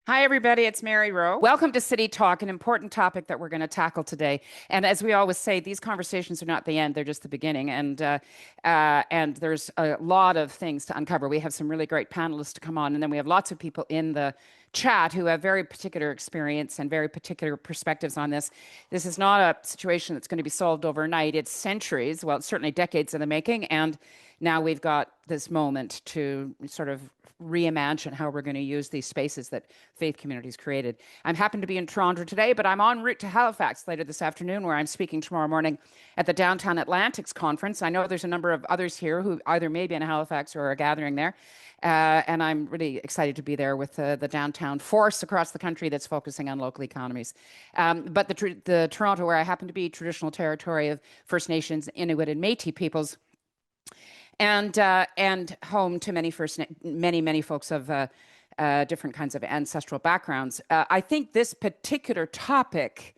Hi, everybody. It's Mary Rowe. Welcome to City Talk, an important topic that we're going to tackle today. And as we always say, these conversations are not the end; they're just the beginning. And there's a lot of things to uncover. We have some really great panelists to come on, and then we have lots of people in the chat who have very particular experience and very particular perspectives on this. This is not a situation that's going to be solved overnight. It's centuries, well, it's certainly decades in the making, and now we've got this moment to sort of reimagine how we're going to use these spaces that faith communities created. I'm happen to be in Toronto today, but I'm en route to Halifax later this afternoon, where I'm speaking tomorrow morning at the Downtown Atlantics Conference. I know there's a number of others here who either may be in Halifax or are gathering there. And I'm really excited to be there with the downtown force across the country that's focusing on local economies. But the Toronto, where I happen to be, traditional territory of First Nations, Inuit, and Métis peoples, and home to many folks of different kinds of ancestral backgrounds. I think this particular topic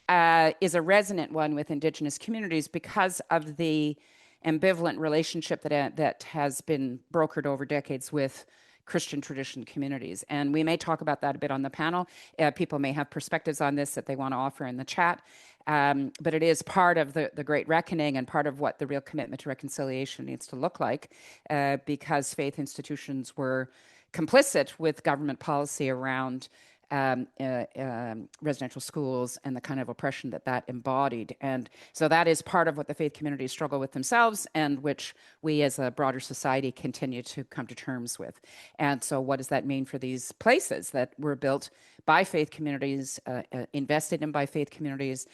is a resonant one with Indigenous communities because of the ambivalent relationship that has been brokered over decades with Christian tradition communities. And we may talk about that a bit on the panel. People may have perspectives on this that they want to offer in the chat. But it is part of the Great Reckoning and part of what the real commitment to reconciliation needs to look like, because faith institutions were complicit with government policy around residential schools and the kind of oppression that embodied. And so that is part of what the faith communities struggle with themselves, and which we as a broader society continue to come to terms with. And so what does that mean for these places that were built by faith communities, invested in by faith communities,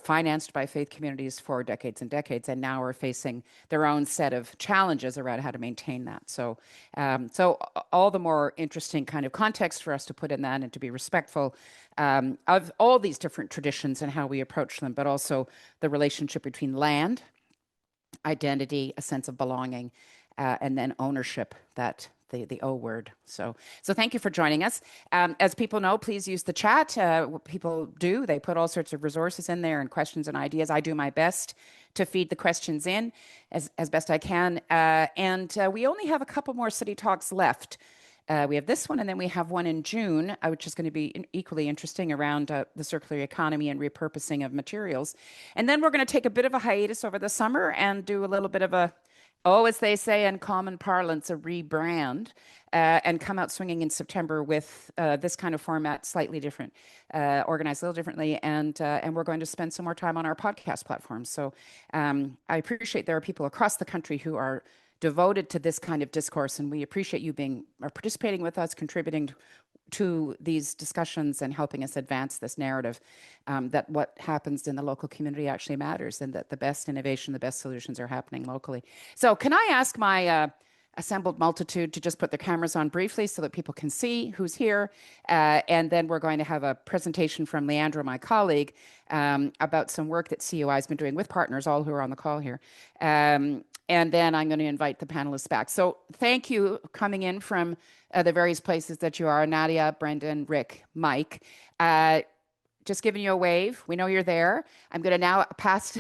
financed by faith communities for decades and decades, and now are facing their own set of challenges around how to maintain that. So all the more interesting kind of context for us to put in that, and to be respectful of all these different traditions and how we approach them, but also the relationship between land, identity, a sense of belonging, and then ownership, that the O word. So thank you for joining us. As people know, please use the chat. What people do, they put all sorts of resources in there and questions and ideas. I do my best to feed the questions in as best I can. And we only have a couple more City Talks left. We have this one, and then we have one in June, which is going to be equally interesting, around the circular economy and repurposing of materials. And then we're going to take a bit of a hiatus over the summer and do a little bit of as they say in common parlance, a rebrand, and come out swinging in September with this kind of format, slightly different, organized a little differently, and we're going to spend some more time on our podcast platform. So I appreciate there are people across the country who are devoted to this kind of discourse, and we appreciate you participating with us, contributing to these discussions and helping us advance this narrative, that what happens in the local community actually matters, and that the best innovation, the best solutions are happening locally. So can I ask my assembled multitude to just put their cameras on briefly so that people can see who's here? And then we're going to have a presentation from Leandra, my colleague, about some work that CUI has been doing with partners, all who are on the call here. And then I'm going to invite the panelists back. So thank you coming in from the various places that you are: Nadia, Brendan, Rick, Mike. Just giving you a wave. We know you're there. I'm going to now pass.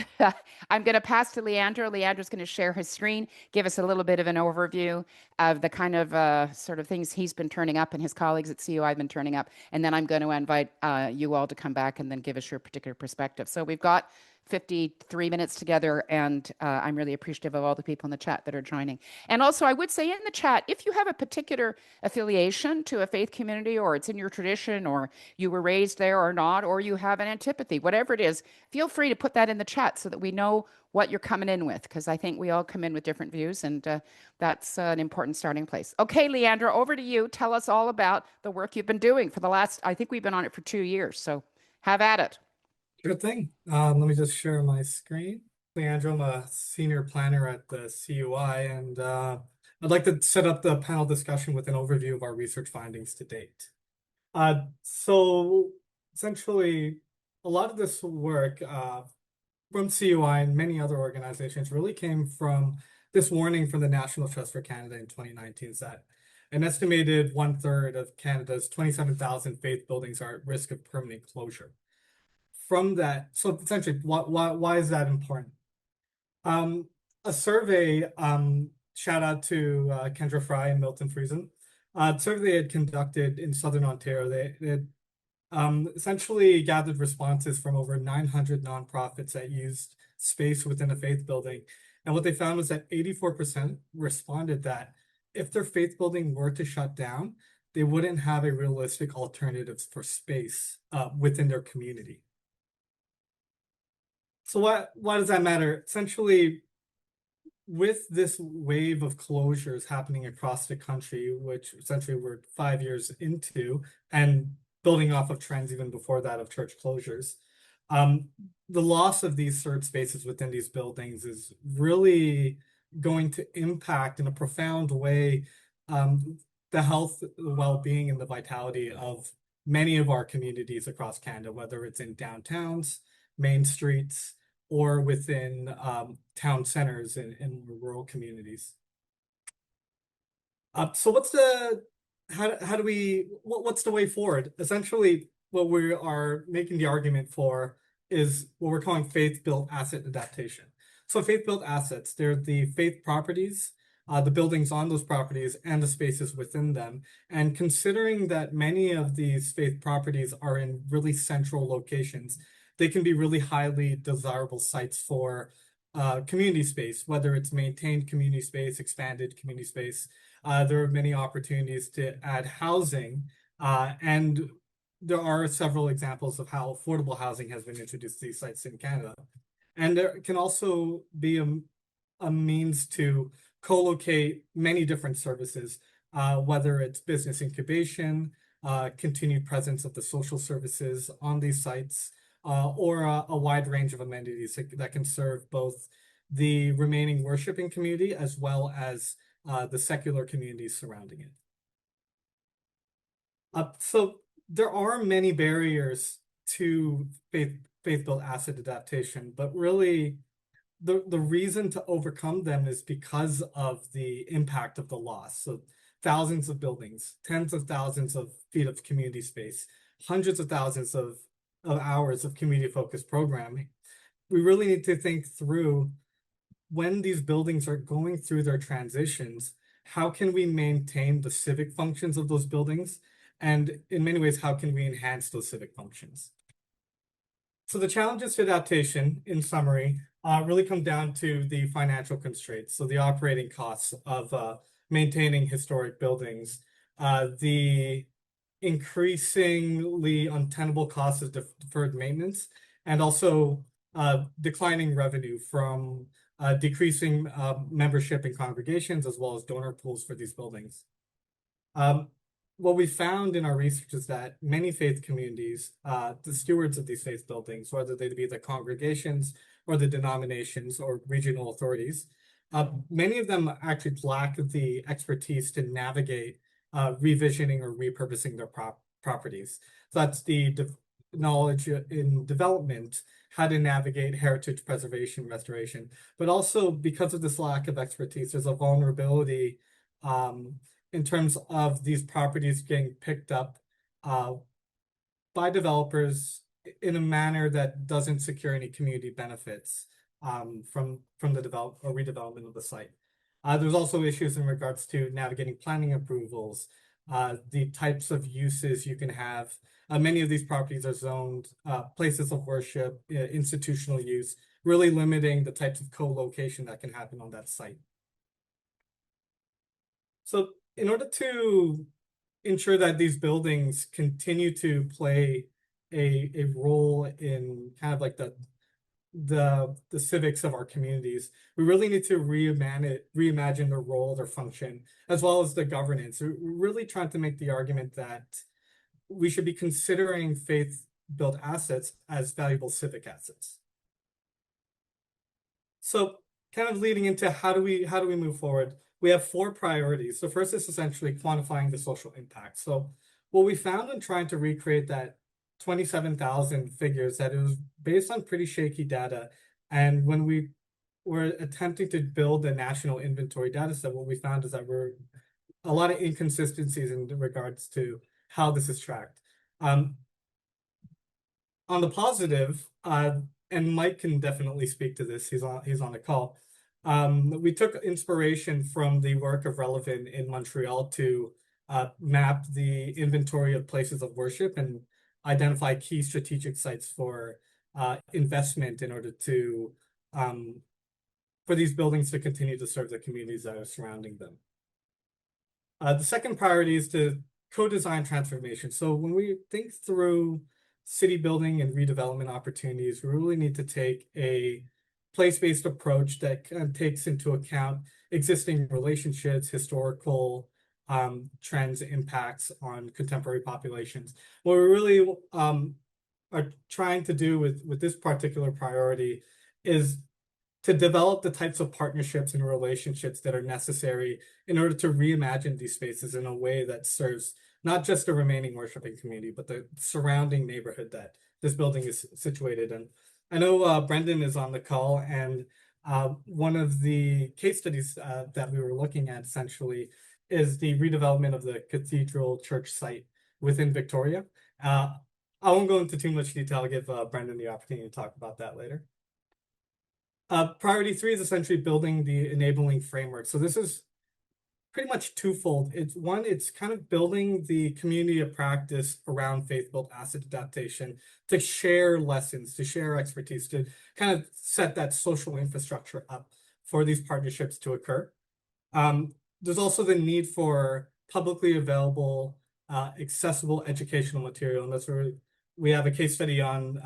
I'm going to pass to Leandro. Leandro's going to share his screen, give us a little bit of an overview of the kind of sort of things he's been turning up and his colleagues at CUI have been turning up. And then I'm going to invite you all to come back and then give us your particular perspective. So we've got 53 minutes together, and I'm really appreciative of all the people in the chat that are joining. And also, I would say in the chat, if you have a particular affiliation to a faith community, or it's in your tradition, or you were raised there or not, or you have an antipathy, whatever it is, feel free to put that in the chat so that we know what you're coming in with, because I think we all come in with different views, and that's an important starting place. Okay, Leandra, over to you. Tell us all about the work you've been doing for the last, I think we've been on it for 2 years, so have at it. Sure thing. Let me just share my screen. Leandro, I'm a senior planner at the CUI, and I'd like to set up the panel discussion with an overview of our research findings to date. So essentially, a lot of this work from CUI and many other organizations really came from this warning from the National Trust for Canada in 2019, that an estimated 1/3 of Canada's 27,000 faith buildings are at risk of permanent closure. From that, so essentially, why is that important? A survey, shout out to Kendra Fry and Milton Friesen, Survey they had conducted in Southern Ontario. They had essentially gathered responses from over 900 nonprofits that used space within a faith building. And what they found was that 84% responded that if their faith building were to shut down, they wouldn't have a realistic alternative for space within their community. So why does that matter? Essentially, with this wave of closures happening across the country, which essentially we're 5 years into, and building off of trends even before that of church closures, um, the loss of these third spaces within these buildings is really going to impact in a profound way the health, the well-being, and the vitality of many of our communities across Canada, whether it's in downtowns, main streets, or within town centers in rural communities. So what's the how do we what's the way forward? Essentially, what we are making the argument for is what we're calling faith-built asset adaptation. So faith-built assets, they're the faith properties, the buildings on those properties, and the spaces within them. And considering that many of these faith properties are in really central locations, they can be really highly desirable sites for community space, whether it's maintained community space, expanded community space. There are many opportunities to add housing, and there are several examples of how affordable housing has been introduced to these sites in Canada. And there can also be a means to co-locate many different services, whether it's business incubation, continued presence of the social services on these sites, or a wide range of amenities that can serve both the remaining worshiping community as well as the secular communities surrounding it. So there are many barriers to faith-built asset adaptation, but really the reason to overcome them is because of the impact of the loss. So thousands of buildings, tens of thousands of feet of community space, hundreds of thousands of hours of community-focused programming. We really need to think through when these buildings are going through their transitions, how can we maintain the civic functions of those buildings? And in many ways, how can we enhance those civic functions? So the challenges to adaptation, in summary, really come down to the financial constraints. So the operating costs of maintaining historic buildings, the increasingly untenable costs of deferred maintenance, and also declining revenue from decreasing membership in congregations as well as donor pools for these buildings. What we found in our research is that many faith communities, the stewards of these faith buildings, whether they be the congregations or the denominations or regional authorities, many of them actually lack the expertise to navigate revisioning or repurposing their properties. So that's the knowledge in development, how to navigate heritage preservation, restoration, but also because of this lack of expertise, there's a vulnerability in terms of these properties getting picked up by developers in a manner that doesn't secure any community benefits from the redevelopment of the site. There's also issues in regards to navigating planning approvals, the types of uses you can have. Many of these properties are zoned places of worship, institutional use, really limiting the types of co-location that can happen on that site. So in order to ensure that these buildings continue to play a role in kind of like the civics of our communities, we really need to reimagine their role, their function, as well as the governance. We're really trying to make the argument that we should be considering faith-built assets as valuable civic assets. So kind of leading into how do we move forward? We have 4 priorities. So first is essentially quantifying the social impact. So what we found in trying to recreate that 27,000 figures, that it was based on pretty shaky data. And when we were attempting to build a national inventory data set, what we found is that we're a lot of inconsistencies in regards to how this is tracked. On the positive, and Mike can definitely speak to this, he's on the call. We took inspiration from the work of Relevant in Montreal to map the inventory of places of worship and identify key strategic sites for investment in order to for these buildings to continue to serve the communities that are surrounding them. The second priority is to co-design transformation. So when we think through city building and redevelopment opportunities, we really need to take a place-based approach that kind of takes into account existing relationships, historical trends, impacts on contemporary populations. What we really are trying to do with this particular priority is to develop the types of partnerships and relationships that are necessary in order to reimagine these spaces in a way that serves not just the remaining worshiping community, but the surrounding neighborhood that this building is situated in. I know Brendan is on the call, and one of the case studies that we were looking at essentially is the redevelopment of the cathedral church site within Victoria. I won't go into too much detail. I'll give Brendan the opportunity to talk about that later. Priority 3 is essentially building the enabling framework. So this is pretty much twofold. It's kind of building the community of practice around faith-built asset adaptation to share lessons, to share expertise, to kind of set that social infrastructure up for these partnerships to occur. There's also the need for publicly available, accessible educational material, and that's where we have a case study on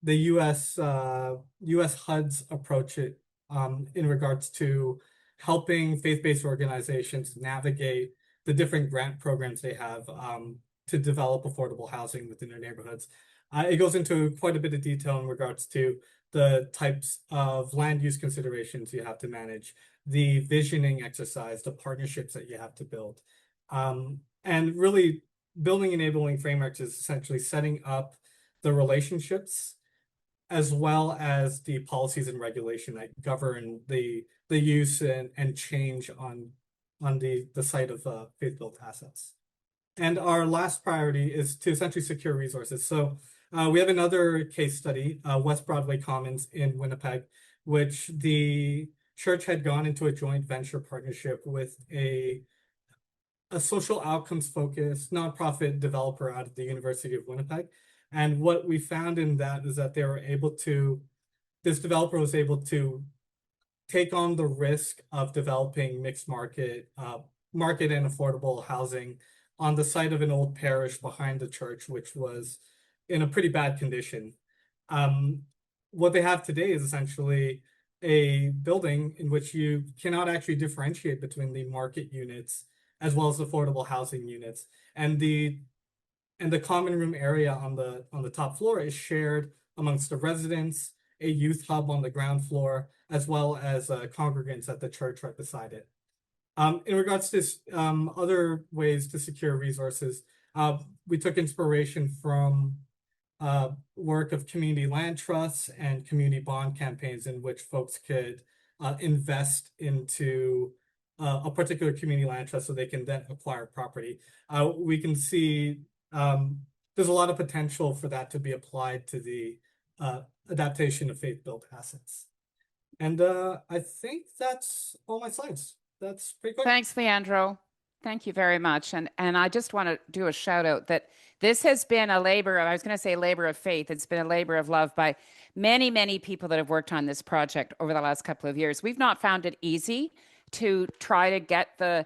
the U.S. HUD's approach in regards to helping faith-based organizations navigate the different grant programs they have to develop affordable housing within their neighborhoods. It goes into quite a bit of detail in regards to the types of land use considerations you have to manage, the visioning exercise, the partnerships that you have to build. And really building enabling frameworks is essentially setting up the relationships as well as the policies and regulation that govern the use and change on the site of faith-built assets. And our last priority is to essentially secure resources. So we have another case study, West Broadway Commons in Winnipeg, which the church had gone into a joint venture partnership with a social outcomes focused nonprofit developer out of the University of Winnipeg. And what we found in that is that this developer was able to take on the risk of developing mixed market and affordable housing on the site of an old parish behind the church, which was in a pretty bad condition. What they have today is essentially a building in which you cannot actually differentiate between the market units as well as affordable housing units. And the common room area on the top floor is shared amongst the residents, a youth hub on the ground floor, as well as congregants at the church right beside it. In regards to other ways to secure resources, we took inspiration from work of community land trusts and community bond campaigns in which folks could invest into a particular community land trust so they can then acquire property. We can see there's a lot of potential for that to be applied to the adaptation of faith-built assets. And I think that's all my slides. That's pretty quick. Thanks, Leandro. Thank you very much. And I just want to do a shout out that this has been a labor of, I was going to say labor of faith. It's been a labor of love by many, many people that have worked on this project over the last couple of years. We've not found it easy to try to get the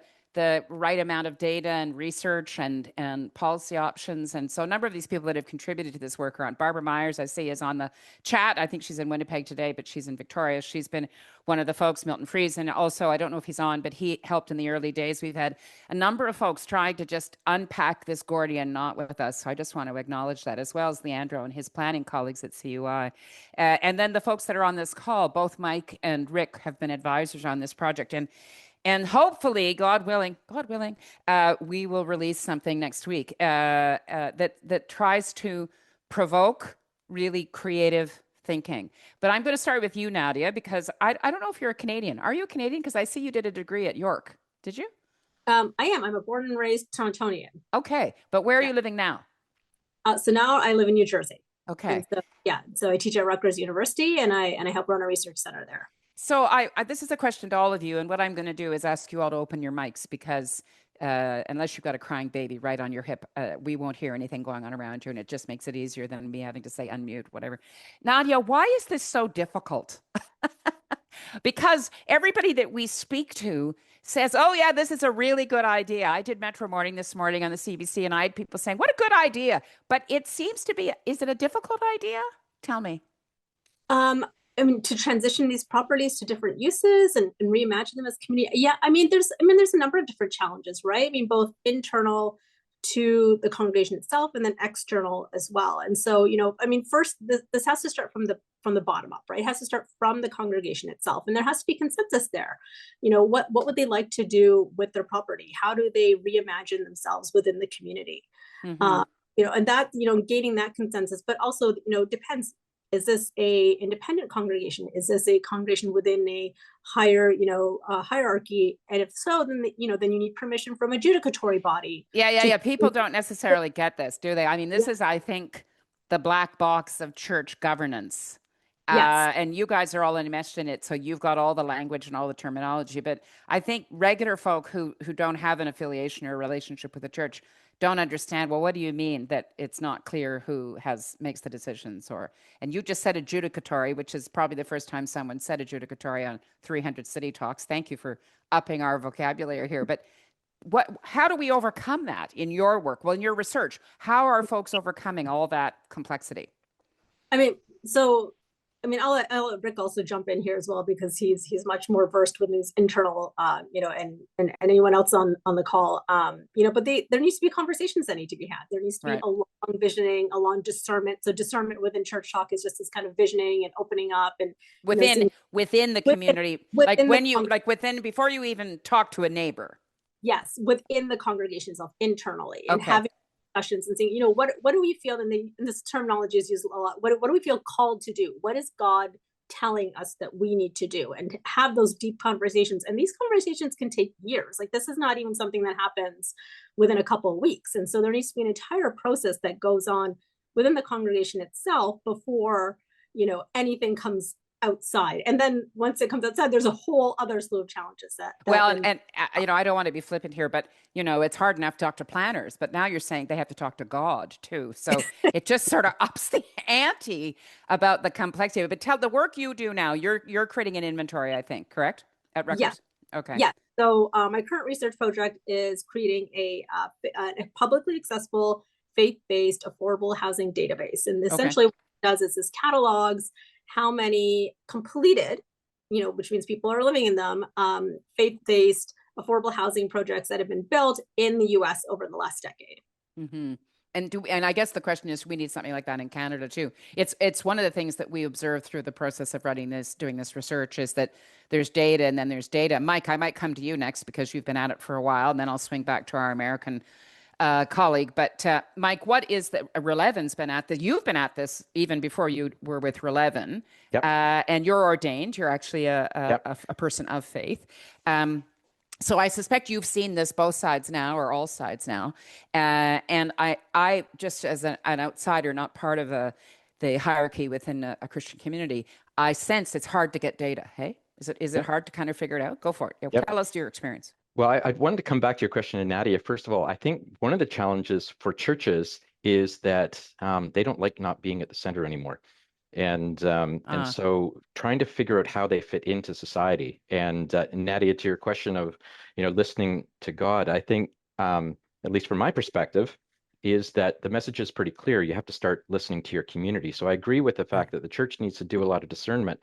right amount of data and research and policy options. And so a number of these people that have contributed to this work are on. Barbara Myers, I see, is on the chat. I think she's in Winnipeg today, but she's in Victoria. She's been one of the folks, Milton Friesen. Also, I don't know if he's on, but he helped in the early days. We've had a number of folks trying to just unpack this Gordian knot with us. So I just want to acknowledge that, as well as Leandro and his planning colleagues at CUI. And then the folks that are on this call, both Mike and Rick have been advisors on this project. And hopefully, God willing, we will release something next week that tries to provoke really creative thinking. But I'm going to start with you, Nadia, because I don't know if you're a Canadian. Are you a Canadian? Because I see you did a degree at York. Did you? I am. I'm a born and raised Torontonian. Okay, but where are you living now? So now I live in New Jersey. Okay. And so I teach at Rutgers University, and I help run a research center there. So this is a question to all of you, and what I'm going to do is ask you all to open your mics because unless you've got a crying baby right on your hip, we won't hear anything going on around you, and it just makes it easier than me having to say unmute, whatever. Nadia, why is this so difficult? Because everybody that we speak to says, oh, yeah, this is a really good idea. I did Metro Morning this morning on the CBC, and I had people saying, what a good idea. But it seems to be, is it a difficult idea? Tell me. I mean, to transition these properties to different uses and reimagine them as community. Yeah, there's a number of different challenges, right? I mean, both internal to the congregation itself and then external as well. And so, first this has to start from the bottom up, right? It has to start from the congregation itself, and there has to be consensus there. What would they like to do with their property? How do they reimagine themselves within the community? Mm-hmm. And that, gaining that consensus, but also, depends. Is this a independent congregation? Is this a congregation within a higher, hierarchy? And if so, then then you need permission from a judicatory body. Yeah. People don't necessarily get this, do they? I mean, this is, I think, the black box of church governance. Yes. And you guys are all enmeshed in it, so you've got all the language and all the terminology. But I think regular folk who don't have an affiliation or a relationship with the church don't understand. Well, what do you mean that it's not clear who makes the decisions? And you just said adjudicatory, which is probably the first time someone said adjudicatory on 300 City Talks. Thank you for upping our vocabulary here. But how do we overcome that in your work? Well, in your research, how are folks overcoming all that complexity? I'll let Rick also jump in here as well, because he's much more versed with these internal, and anyone else on the call, but there needs to be conversations that need to be had. There needs to be Right. a long visioning, a long discernment. So discernment within church talk is just this kind of visioning and opening up and within the community, before you even talk to a neighbor. Yes, within the congregation itself, internally, and Okay. having discussions and saying, what do we feel? And this terminology is used a lot. What do we feel called to do? What is God telling us that we need to do? And have those deep conversations. And these conversations can take years. Like, this is not even something that happens within a couple of weeks. And so there needs to be an entire process that goes on within the congregation itself before anything comes outside. And then once it comes outside, there's a whole other slew of challenges I don't want to be flippant here, but it's hard enough to talk to planners, but now you're saying they have to talk to God too. So it just sort of ups the ante about the complexity. But tell the work you do now, you're creating an inventory, I think, correct? At Rutgers? Yeah. Okay. Yeah. So my current research project is creating a publicly accessible, faith-based, affordable housing database. And essentially what it does is this catalogs how many completed, which means people are living in them, faith-based, affordable housing projects that have been built in the US over the last decade. Mm-hmm. And I guess the question is, we need something like that in Canada too. It's one of the things that we observed through the process of doing this research, is that there's data and then there's data. Mike, I might come to you next because you've been at it for a while, and then I'll swing back to our American colleague. But Mike, what is that? Relevan's been at this. You've been at this even before you were with Relevan. Yep. And you're ordained. You're actually a person of faith. So I suspect you've seen this both sides now, or all sides now. And I just as an outsider, not part of the hierarchy within a Christian community, I sense it's hard to get data. Hey, is it hard to kind of figure it out? Go for it. Yep. Tell us your experience. Well, I wanted to come back to your question, Nadia. First of all, I think one of the challenges for churches is that they don't like not being at the center anymore. And so trying to figure out how they fit into society. And Nadia, to your question of, listening to God, I think, at least from my perspective, is that the message is pretty clear. You have to start listening to your community. So I agree with the fact that the church needs to do a lot of discernment.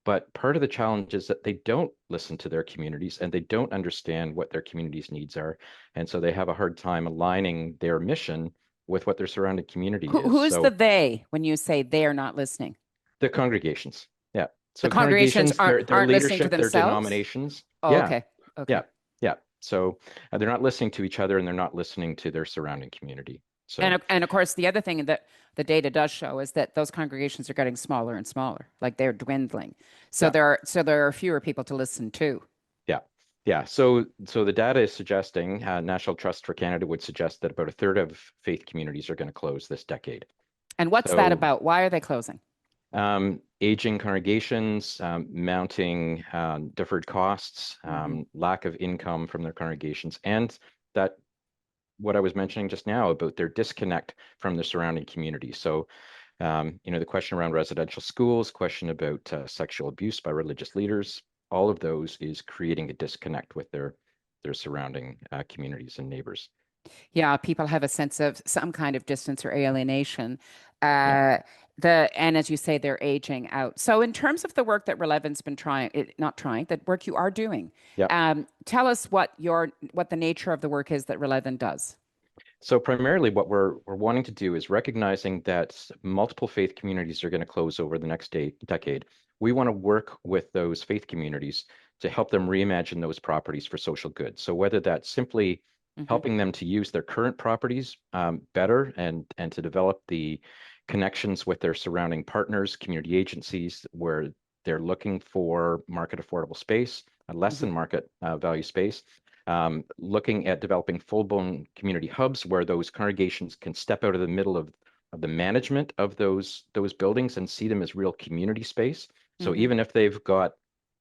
But part of the challenge is that they don't listen to their communities, and they don't understand what their community's needs are. And so they have a hard time aligning their mission with what their surrounding community is. Who's the they when you say they are not listening? The congregations. Yeah. So the congregations aren't listening to leadership, their themselves? denominations. Oh, yeah. okay. Yeah. So they're not listening to each other, and they're not listening to their surrounding community. So, and of course, the other thing that the data does show is that those congregations are getting smaller and smaller, like they're dwindling. So there are fewer people to listen to. Yeah. So the data is suggesting, National Trust for Canada would suggest that about a third of faith communities are going to close this decade. And what's that about? Why are they closing? Aging congregations, mounting deferred costs, lack of income from their congregations, and that what I was mentioning just now about their disconnect from the surrounding community. So, the question around residential schools, question about sexual abuse by religious leaders, all of those is creating a disconnect with their surrounding communities and neighbors. Yeah, people have a sense of some kind of distance or alienation. Yeah. And as you say, they're aging out. So, in terms of the work that Relevan's been not trying, that work you are doing, Yeah. tell us what the nature of the work is that Relevan does. So primarily what we're wanting to do is recognizing that multiple faith communities are going to close over the next decade. We want to work with those faith communities to help them reimagine those properties for social good. So whether that's simply helping them to use their current properties better and to develop the connections with their surrounding partners, community agencies, where they're looking for market affordable space, less than market value space, looking at developing full-blown community hubs where those congregations can step out of the middle of the management of those buildings and see them as real community space. So even if they've got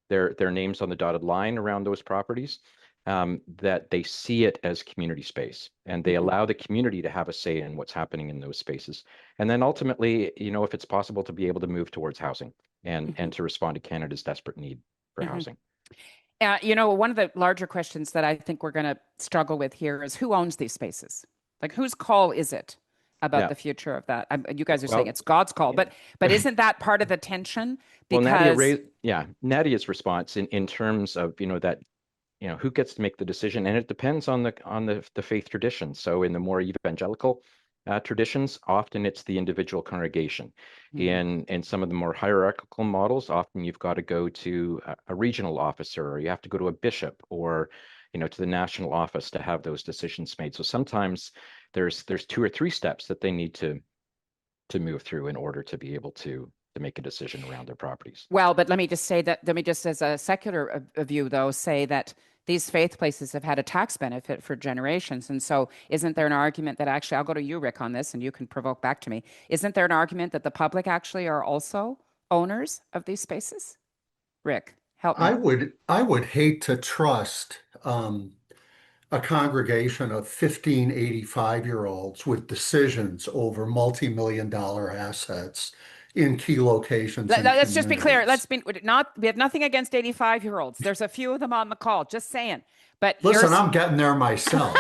their names on the dotted line around those properties, that they see it as community space and they allow the community to have a say in what's happening in those spaces. And then ultimately, if it's possible to be able to move towards housing and to respond to Canada's desperate need for housing. One of the larger questions that I think we're going to struggle with here is who owns these spaces? Like, whose call is it about the future of that? You guys are saying it's God's call, but isn't that part of the tension? Because Nadia's response in terms of that who gets to make the decision, and it depends on the faith tradition. So in the more evangelical traditions, often it's the individual congregation. In some of the more hierarchical models, often you've got to go to a regional officer, or you have to go to a bishop, or to the national office to have those decisions made. So sometimes there's 2 or 3 steps that they need to move through in order to be able to make a decision around their properties. Well, but let me just as a secular view, though, say that these faith places have had a tax benefit for generations. And so isn't there an argument that actually, I'll go to you, Rick, on this, and you can provoke back to me. Isn't there an argument that the public actually are also owners of these spaces? Rick, help me. I would hate to trust a congregation of 15 85-year-olds with decisions over multi-million-dollar assets in key locations. Let's just be clear. We have nothing against 85-year-olds. There's a few of them on the call, just saying. But listen, I'm getting there myself.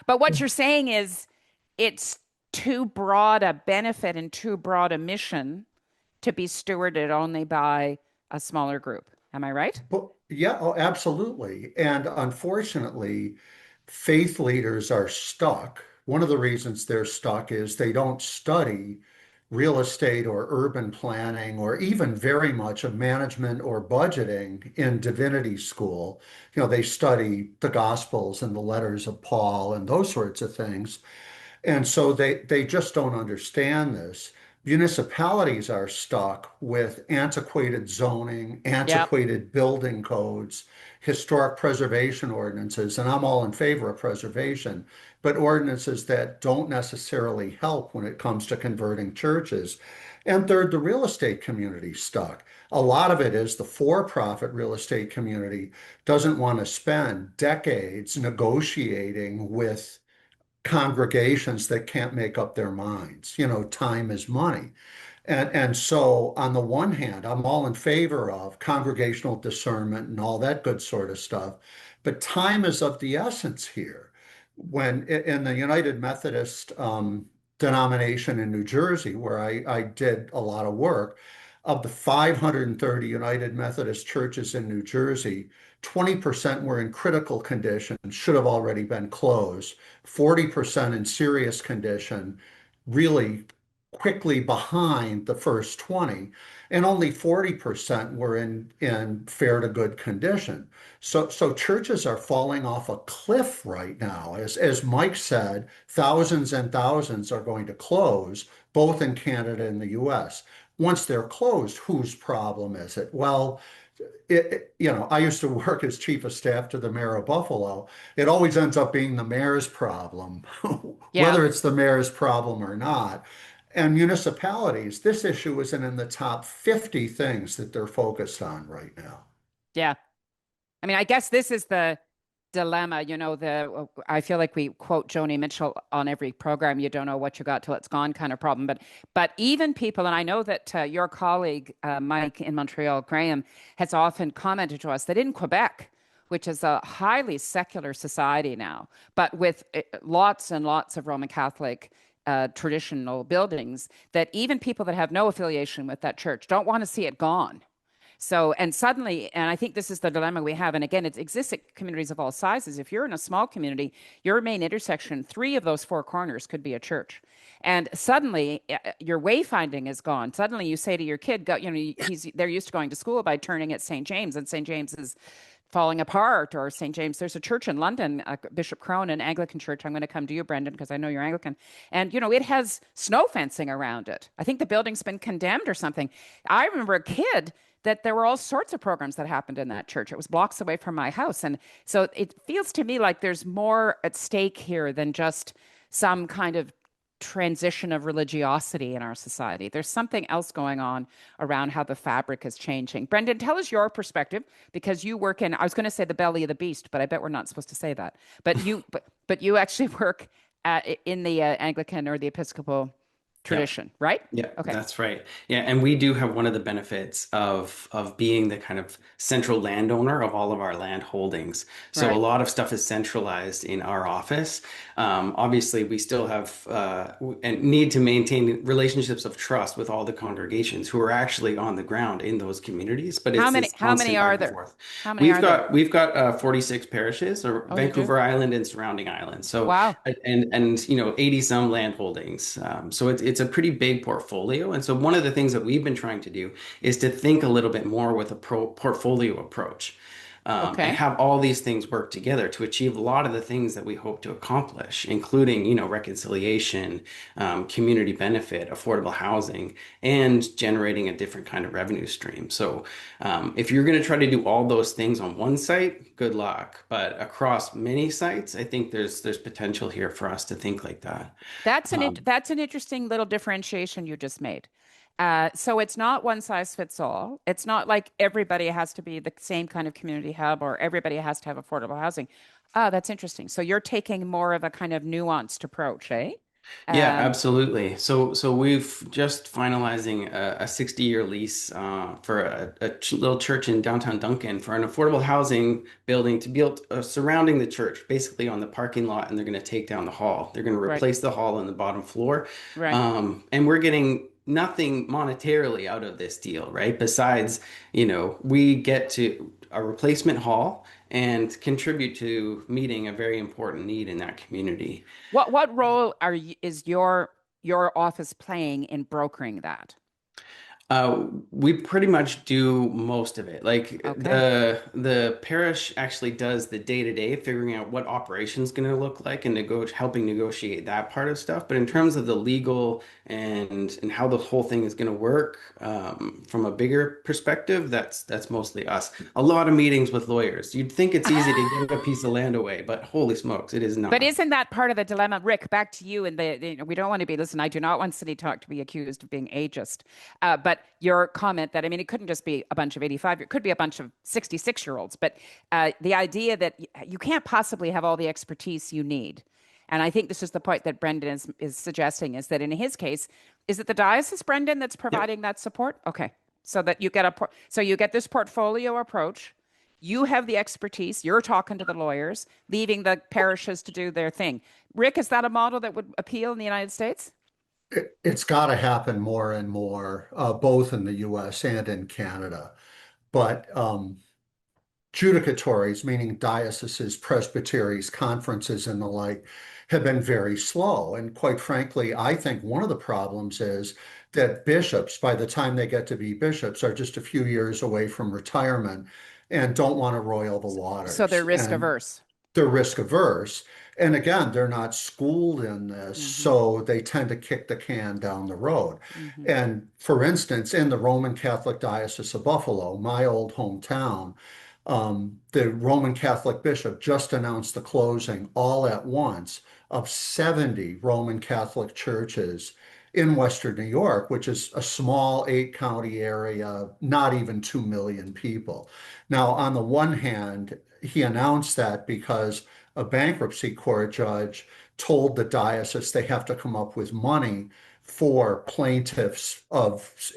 But what you're saying is it's too broad a benefit and too broad a mission to be stewarded only by a smaller group. Am I right? Yeah, absolutely. And unfortunately, faith leaders are stuck. One of the reasons they're stuck is they don't study real estate or urban planning or even very much of management or budgeting in divinity school. They study the Gospels and the letters of Paul and those sorts of things. And so they just don't understand this. Municipalities are stuck with antiquated zoning, antiquated building codes, historic preservation ordinances, and I'm all in favor of preservation, but ordinances that don't necessarily help when it comes to converting churches. And third, the real estate community stuck. A lot of it is the for-profit real estate community doesn't want to spend decades negotiating with congregations that can't make up their minds. Time is money. And so on the one hand, I'm all in favor of congregational discernment and all that good sort of stuff, but time is of the essence here. When in the United Methodist denomination in New Jersey, where I did a lot of work, of the 530 United Methodist churches in New Jersey, 20% were in critical condition, should have already been closed, 40% in serious condition, really quickly behind the first 20, and only 40% were in fair to good condition. So churches are falling off a cliff right now. As Mike said, thousands and thousands are going to close, both in Canada and the US. Once they're closed, whose problem is it? Well, I used to work as chief of staff to the mayor of Buffalo. It always ends up being the mayor's problem, whether it's the mayor's problem or not. And municipalities, this issue isn't in the top 50 things that they're focused on right now. Yeah. I mean, I guess this is the dilemma. I feel like we quote Joni Mitchell on every program, you don't know what you got till it's gone kind of problem. But even people, and I know that your colleague, Mike in Montreal, Graham, has often commented to us that in Quebec, which is a highly secular society now, but with lots and lots of Roman Catholic traditional buildings, that even people that have no affiliation with that church don't want to see it gone. So, and suddenly, and I think this is the dilemma we have. And again, it exists at communities of all sizes. If you're in a small community, your main intersection, 3 of those 4 corners could be a church. And suddenly your wayfinding is gone. Suddenly you say to your kid, go, they're used to going to school by turning at St. James, and St. James is falling apart, or St. James. There's a church in London, Bishop Crone, an Anglican church. I'm going to come to you, Brendan, because I know you're Anglican. And, it has snow fencing around it. I think the building's been condemned or something. I remember a kid that there were all sorts of programs that happened in that church. It was blocks away from my house. And so it feels to me like there's more at stake here than just some kind of transition of religiosity in our society. There's something else going on around how the fabric is changing. Brendan, tell us your perspective, because you work in, I was going to say the belly of the beast, but I bet we're not supposed to say that. But you actually work in the Anglican or the Episcopal tradition, right? Yeah, okay. That's right. Yeah, and we do have one of the benefits of being the kind of central landowner of all of our land holdings. So Right. a lot of stuff is centralized in our office. Obviously, we still have and need to maintain relationships of trust with all the congregations who are actually on the ground in those communities. But it's this How many constant are back and there? forth. How many are there? We've got 46 parishes, or Oh, you do? Vancouver Island and surrounding islands. So Wow. and 80 some land holdings. So it's a pretty big portfolio. And so one of the things that we've been trying to do is to think a little bit more with a portfolio approach. Okay. And have all these things work together to achieve a lot of the things that we hope to accomplish, including, reconciliation, community benefit, affordable housing, and generating a different kind of revenue stream. So if you're going to try to do all those things on one site, good luck. But across many sites, I think there's potential here for us to think like that. That's an interesting little differentiation you just made. So it's not one size fits all. It's not like everybody has to be the same kind of community hub, or everybody has to have affordable housing. That's interesting. So you're taking more of a kind of nuanced approach, eh? Yeah, Um, absolutely. So we've just finalizing a 60-year lease for a little church in downtown Duncan for an affordable housing building to be built surrounding the church, basically on the parking lot, and they're going to take down the hall. They're going to right, replace the hall on the bottom floor. right. And we're getting nothing monetarily out of this deal, right? Besides, we get to a replacement hall and contribute to meeting a very important need in that community. What role is your office playing in brokering that? We pretty much do most of it. Like Okay. the parish actually does the day-to-day, figuring out what operation's going to look like and helping negotiate that part of stuff. But in terms of the legal and how the whole thing is going to work, from a bigger perspective, that's mostly us. A lot of meetings with lawyers. You'd think it's easy to give a piece of land away, but holy smokes, it is not. But isn't that part of the dilemma? Rick, back to you. And we don't want to be, listen, I do not want CityTalk to be accused of being ageist. But your comment that, I mean, it couldn't just be a bunch of 85, it could be a bunch of 66-year-olds. But the idea that you can't possibly have all the expertise you need. And I think this is the point that Brendan is suggesting, is that in his case, is it the diocese, Brendan, that's providing that support? Okay. So that you get you get this portfolio approach. You have the expertise. You're talking to the lawyers, leaving the parishes to do their thing. Rick, is that a model that would appeal in the United States? It's got to happen more and more, both in the US and in Canada. But judicatories, meaning dioceses, presbyteries, conferences, and the like, have been very slow. And quite frankly, I think one of the problems is that bishops, by the time they get to be bishops, are just a few years away from retirement and don't want to roil the waters. So they're risk And averse. they're risk averse. And again, they're not schooled in this, so they tend to kick the can down the road. And for instance, in the Roman Catholic Diocese of Buffalo, my old hometown, the Roman Catholic bishop just announced the closing all at once of 70 Roman Catholic churches in Western New York, which is a small 8-county area, not even 2 million people. Now, on the one hand, he announced that because a bankruptcy court judge told the diocese they have to come up with money for plaintiffs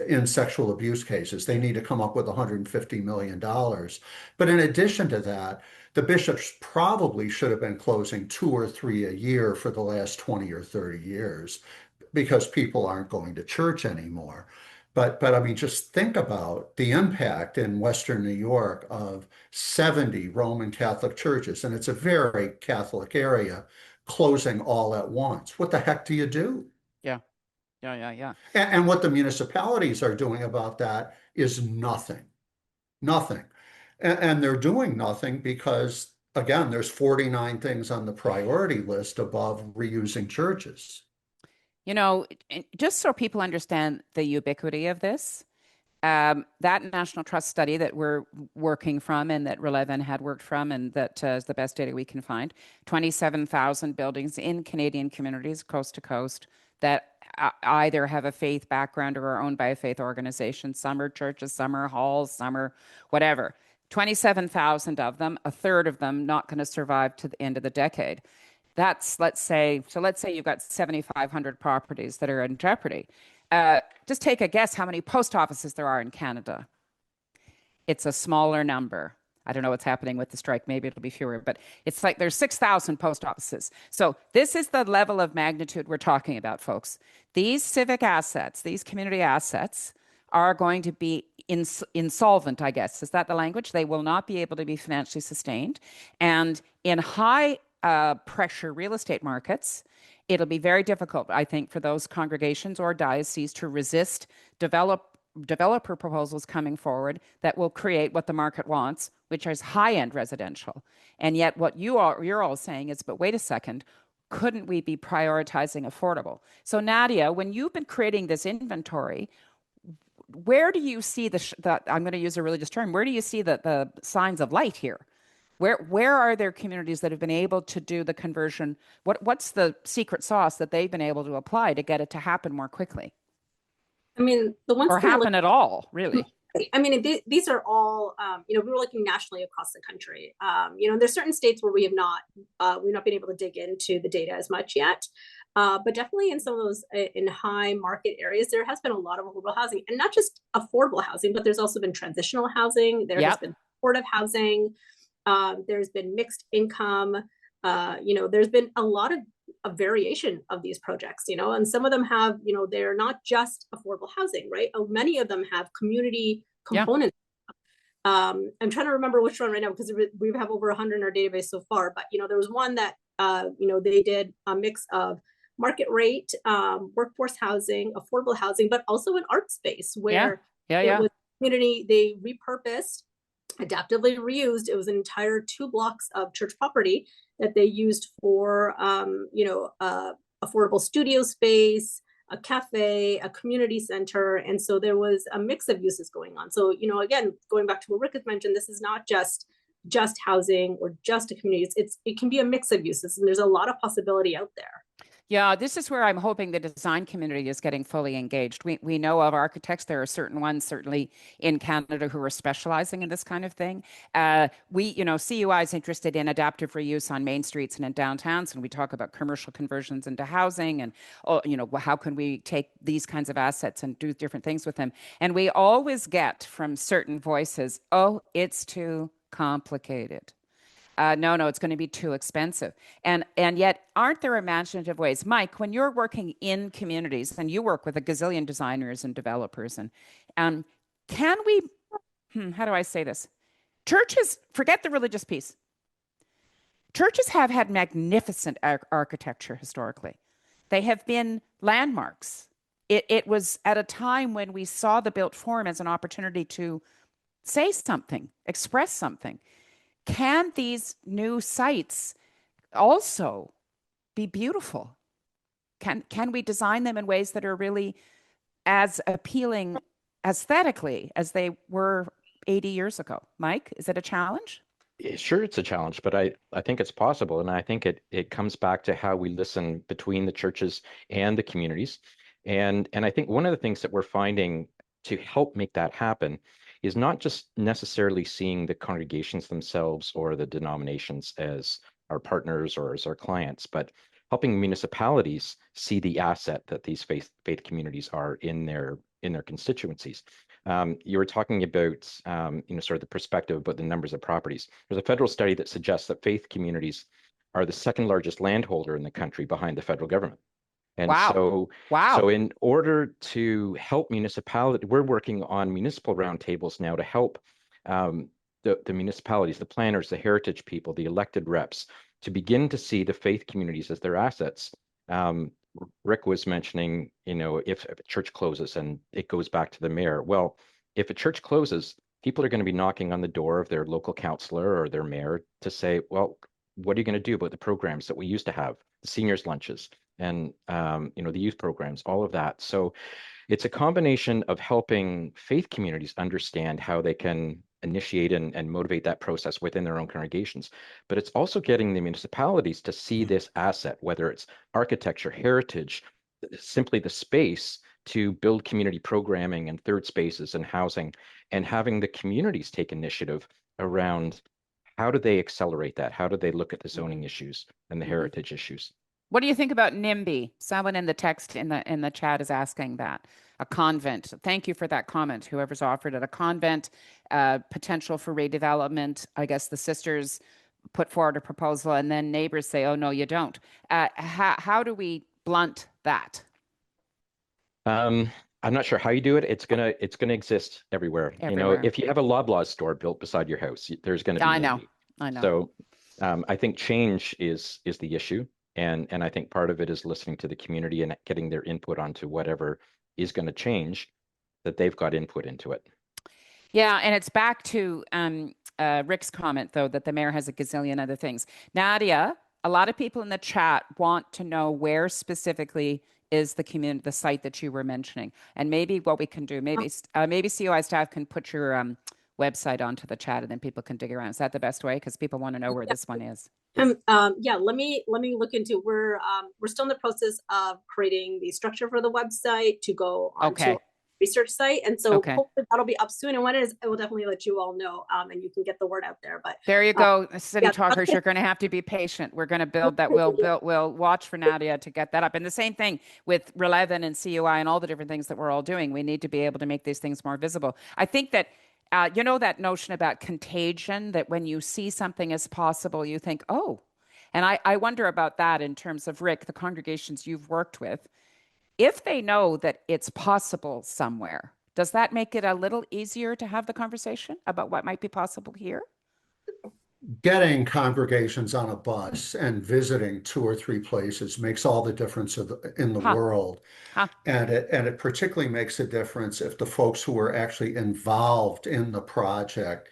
in sexual abuse cases. They need to come up with $150 million. But in addition to that, the bishops probably should have been closing 2 or 3 a year for the last 20 or 30 years because people aren't going to church anymore. But I mean, just think about the impact in Western New York of 70 Roman Catholic churches, and it's a very Catholic area, closing all at once. What the heck do you do? Yeah. Yeah. And what the municipalities are doing about that is nothing. Nothing. And they're doing nothing because, again, there's 49 things on the priority list above reusing churches. You know, just so people understand the ubiquity of this, that National Trust study that we're working from and that Relevan had worked from, and that is the best data we can find, 27,000 buildings in Canadian communities, coast to coast, that either have a faith background or are owned by a faith organization. Some are churches, some are halls, some are whatever. 27,000 of them, a third of them not going to survive to the end of the decade. That's, let's say you've got 7,500 properties that are in jeopardy. Just take a guess how many post offices there are in Canada. It's a smaller number. I don't know what's happening with the strike. Maybe it'll be fewer, but it's like there's 6,000 post offices. So this is the level of magnitude we're talking about, folks. These civic assets, these community assets are going to be insolvent, I guess. Is that the language? They will not be able to be financially sustained. And in high pressure real estate markets, it'll be very difficult, I think, for those congregations or dioceses to resist developer proposals coming forward that will create what the market wants, which is high-end residential. And yet what you're all saying is, but wait a second, couldn't we be prioritizing affordable? So Nadia, when you've been creating this inventory, where do you see I'm going to use a religious term, where do you see the signs of light here? Where are there communities that have been able to do the conversion? What's the secret sauce that they've been able to apply to get it to happen more quickly? I mean, the ones or happen at all, really. I mean, these are all, we were looking nationally across the country. There's certain states where we've not been able to dig into the data as much yet. But definitely in some of those in high market areas, there has been a lot of affordable housing, and not just affordable housing, but there's also been transitional housing. There has been supportive housing. There's been mixed income. There's been a lot of variation of these projects, and some of them have, they're not just affordable housing, right? Many of them have community components. I'm trying to remember which one right now, because we have over 100 in our database so far, but, there was one that, they did a mix of market rate, workforce housing, affordable housing, but also an art space where it was community, they repurposed, adaptively reused. It was an entire 2 blocks of church property that they used for, affordable studio space, a cafe, a community center. And so there was a mix of uses going on. So, again, going back to what Rick has mentioned, this is not just housing or just a community. It can be a mix of uses, and there's a lot of possibility out there. Yeah, this is where I'm hoping the design community is getting fully engaged. We know of architects. There are certain ones, certainly in Canada, who are specializing in this kind of thing. CUI is interested in adaptive reuse on main streets and in downtowns, and we talk about commercial conversions into housing, and how can we take these kinds of assets and do different things with them. And we always get from certain voices, oh, it's too complicated. No, it's going to be too expensive. And yet, aren't there imaginative ways? Mike, when you're working in communities, and you work with a gazillion designers and developers, and can we, how do I say this? Churches, forget the religious piece. Churches have had magnificent architecture historically. They have been landmarks. It was at a time when we saw the built form as an opportunity to say something, express something. Can these new sites also be beautiful? Can we design them in ways that are really as appealing aesthetically as they were 80 years ago? Mike, is it a challenge? Sure, it's a challenge, but I think it's possible. And I think it comes back to how we listen between the churches and the communities. And I think one of the things that we're finding to help make that happen is not just necessarily seeing the congregations themselves or the denominations as our partners or as our clients, but helping municipalities see the asset that these faith communities are in their constituencies. You were talking about sort of the perspective about the numbers of properties. There's a federal study that suggests that faith communities are the second largest landholder in the country behind the federal government. And Wow. so in order to help municipality, we're working on municipal roundtables now to help the municipalities, the planners, the heritage people, the elected reps, to begin to see the faith communities as their assets. Rick was mentioning, if a church closes and it goes back to the mayor. Well, if a church closes, people are going to be knocking on the door of their local councillor or their mayor to say, well, what are you going to do about the programs that we used to have, the seniors' lunches and the youth programs, all of that. So it's a combination of helping faith communities understand how they can initiate and motivate that process within their own congregations. But it's also getting the municipalities to see this asset, whether it's architecture, heritage, simply the space to build community programming and third spaces and housing, and having the communities take initiative around how do they accelerate that? How do they look at the zoning issues and the heritage issues? What do you think about NIMBY? Someone in the text in the chat is asking that. A convent. Thank you for that comment. Whoever's offered it, a convent, potential for redevelopment. I guess the sisters put forward a proposal, and then neighbors say, "Oh no, you don't." How do we blunt that? I'm not sure how you do it. It's gonna exist everywhere. Everywhere. If you have a Loblaws store built beside your house, there's gonna be I know. NIMBY. I know. So I think change is the issue. And I think part of it is listening to the community and getting their input onto whatever is going to change, that they've got input into it. Yeah, and it's back to Rick's comment, though, that the mayor has a gazillion other things. Nadia, a lot of people in the chat want to know where specifically is the site that you were mentioning, and maybe what we can do, maybe COI staff can put your website onto the chat, and then people can dig around. Is that the best way? Because people want to know where this one is. Yeah, let me look into. We're still in the process of creating the structure for the website to go onto our research site, and so hopefully that'll be up soon. And when it is, I will definitely let you all know, and you can get the word out there. But there you go, City Talkers. You're going to have to be patient. We're going to build that. We'll watch for Nadia to get that up. And the same thing with Relevant and CUI and all the different things that we're all doing. We need to be able to make these things more visible. I think that. That notion about contagion, that when you see something as possible, you think, oh, and I wonder about that in terms of, Rick, the congregations you've worked with. If they know that it's possible somewhere, does that make it a little easier to have the conversation about what might be possible here? Getting congregations on a bus and visiting 2 or 3 places makes all the difference in the world. And it particularly makes a difference if the folks who are actually involved in the project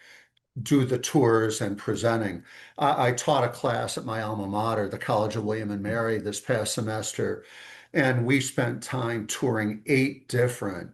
do the tours and presenting. I taught a class at my alma mater, the College of William and Mary, this past semester, and we spent time touring 8 different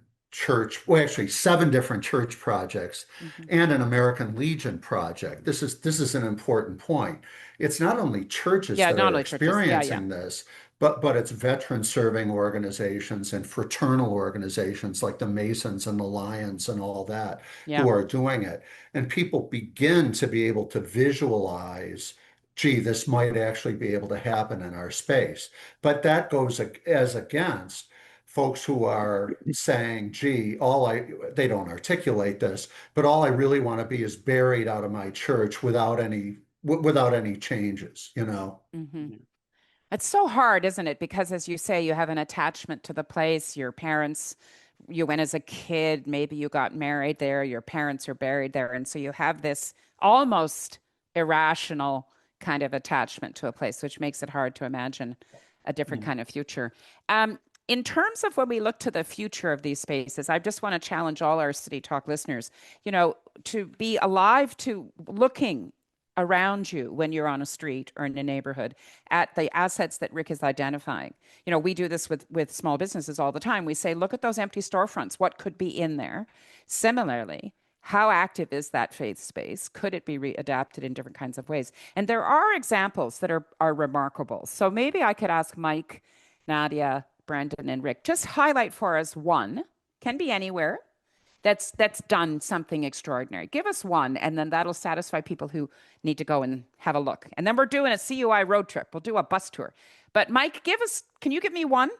actually 7 different church projects and an American Legion project. This is an important point. It's not only churches that are experiencing this, but it's veteran serving organizations and fraternal organizations like the Masons and the Lions and all that who are doing it. And people begin to be able to visualize, gee, this might actually be able to happen in our space. But that goes as against folks who are saying, gee, they don't articulate this, but all I really want to be is buried out of my church without any changes, It's so hard, isn't it? Because as you say, you have an attachment to the place. Your parents, you went as a kid, maybe you got married there, your parents are buried there. And so you have this almost irrational kind of attachment to a place, which makes it hard to imagine a different kind of future. In terms of when we look to the future of these spaces, I just want to challenge all our City Talk listeners, to be alive to looking around you when you're on a street or in a neighborhood at the assets that Rick is identifying. We do this with small businesses all the time. We say, look at those empty storefronts. What could be in there? Similarly, how active is that faith space? Could it be adapted in different kinds of ways? And there are examples that are remarkable. So maybe I could ask Mike, Nadia, Brendan, and Rick, just highlight for us one, can be anywhere, that's done something extraordinary? Give us one, and then that'll satisfy people who need to go and have a look. And then we're doing a CUI road trip. We'll do a bus tour. But Mike, can you give me one?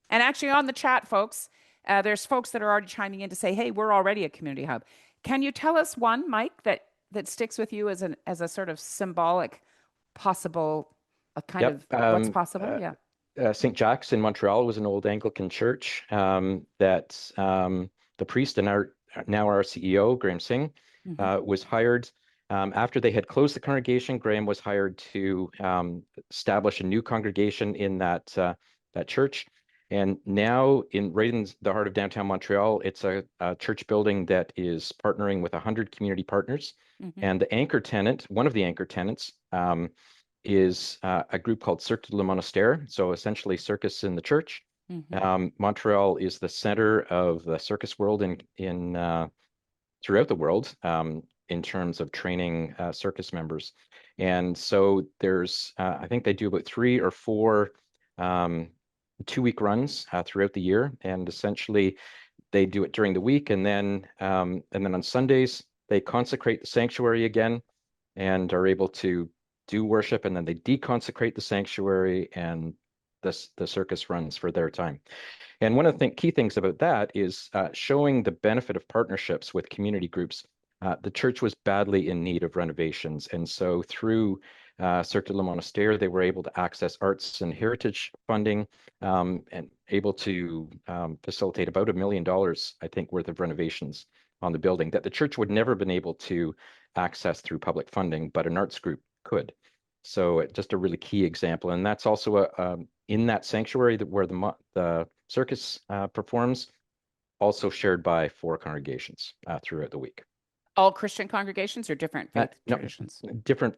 And actually on the chat, folks, there's folks that are already chiming in to say, hey, we're already a community hub. Can you tell us one, Mike, that sticks with you as a sort of symbolic possible, a kind of what's possible? Yeah. St. Jack's in Montreal was an old Anglican church that the priest and now our CEO, Graham Singh, was hired. After they had closed the congregation, Graham was hired to establish a new congregation in that church. And now, right in the heart of downtown Montreal, it's a church building that is partnering with 100 community partners. And the anchor tenant, one of the anchor tenants, is a group called Cirque du Monastère, so essentially circus in the church. Montreal is the center of the circus world in throughout the world in terms of training circus members. And so there's, I think they do about 3 or 4 2-week runs throughout the year, and essentially they do it during the week, and then on Sundays they consecrate the sanctuary again and are able to do worship, and then they deconsecrate the sanctuary, and the circus runs for their time. And one of the key things about that is showing the benefit of partnerships with community groups. The church was badly in need of renovations, and so through Cirque du Monastère, they were able to access arts and heritage funding and able to facilitate about $1 million, I think, worth of renovations on the building that the church would never have been able to access through public funding, but an arts group could. So just a really key example. And that's also in that sanctuary where the circus performs, also shared by 4 congregations throughout the week. All Christian congregations or different faith traditions? Different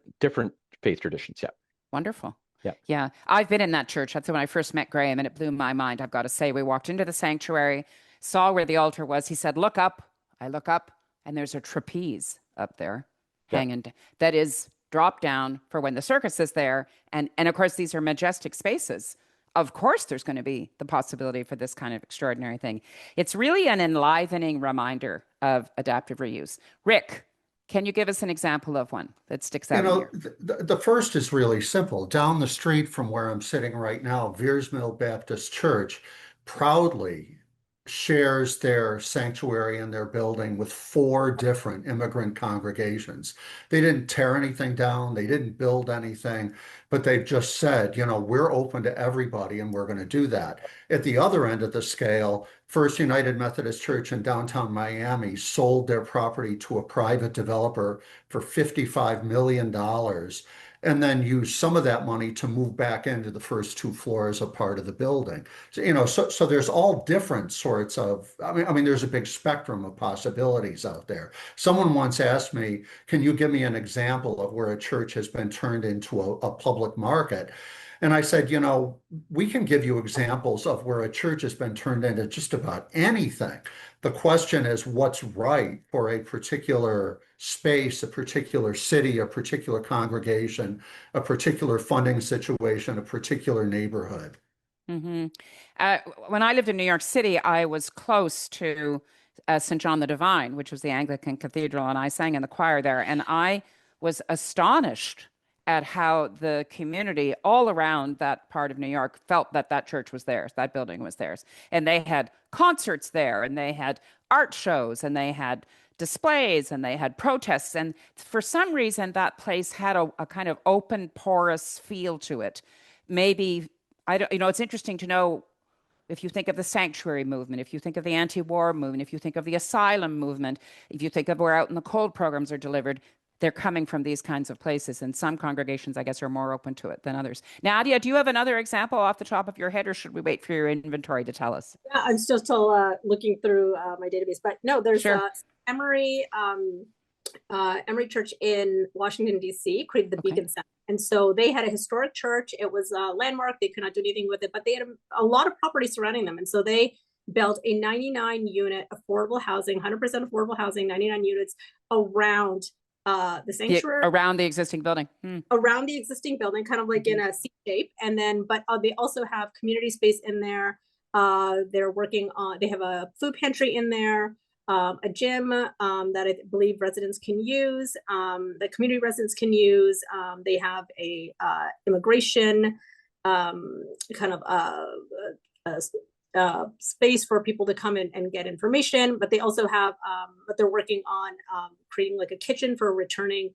faith traditions, yeah. Wonderful. Yeah. Yeah. I've been in that church. That's when I first met Graham, and it blew my mind, I've got to say. We walked into the sanctuary, saw where the altar was. He said, look up. I look up, and there's a trapeze up there hanging that is dropped down for when the circus is there. And of course, these are majestic spaces. Of course, there's going to be the possibility for this kind of extraordinary thing. It's really an enlivening reminder of adaptive reuse. Rick, can you give us an example of one that sticks out here? The first is really simple. Down the street from where I'm sitting right now, Veers Mill Baptist Church proudly shares their sanctuary and their building with 4 different immigrant congregations. They didn't tear anything down, they didn't build anything, but they've just said, we're open to everybody and we're going to do that. At the other end of the scale, First United Methodist Church in downtown Miami sold their property to a private developer for $55 million. And then use some of that money to move back into the first 2 floors of part of the building. So, so there's all different sorts of, I mean, there's a big spectrum of possibilities out there. Someone once asked me, can you give me an example of where a church has been turned into a public market? And I said, we can give you examples of where a church has been turned into just about anything. The question is what's right for a particular space, a particular city, a particular congregation, a particular funding situation, a particular neighborhood. When I lived in New York City, I was close to St. John the Divine, which was the Anglican cathedral, and I sang in the choir there. And I was astonished at how the community all around that part of New York felt that that church was theirs, that building was theirs. And they had concerts there, and they had art shows, and they had displays, and they had protests. And for some reason, that place had a kind of open, porous feel to it. Maybe, it's interesting to know if you think of the sanctuary movement, if you think of the anti-war movement, if you think of the asylum movement, if you think of where Out in the Cold programs are delivered, they're coming from these kinds of places. And some congregations, I guess, are more open to it than others. Nadia, do you have another example off the top of your head, or should we wait for your inventory to tell us? Yeah, I'm still looking through my database, but no, there's Emory Church in Washington, D.C. created the Beacon Center. And so they had a historic church. It was a landmark. They could not do anything with it, but they had a lot of property surrounding them. And so they built a 99-unit affordable housing, 100% affordable housing, 99 units around the sanctuary, around the existing building, around the existing building, kind of like in a C shape. And then, but they also have community space in there. They're working on, they have a food pantry in there. a gym that I believe residents can use, that community residents can use. They have a immigration kind of space for people to come in and get information, but they also have, but they're working on creating like a kitchen for returning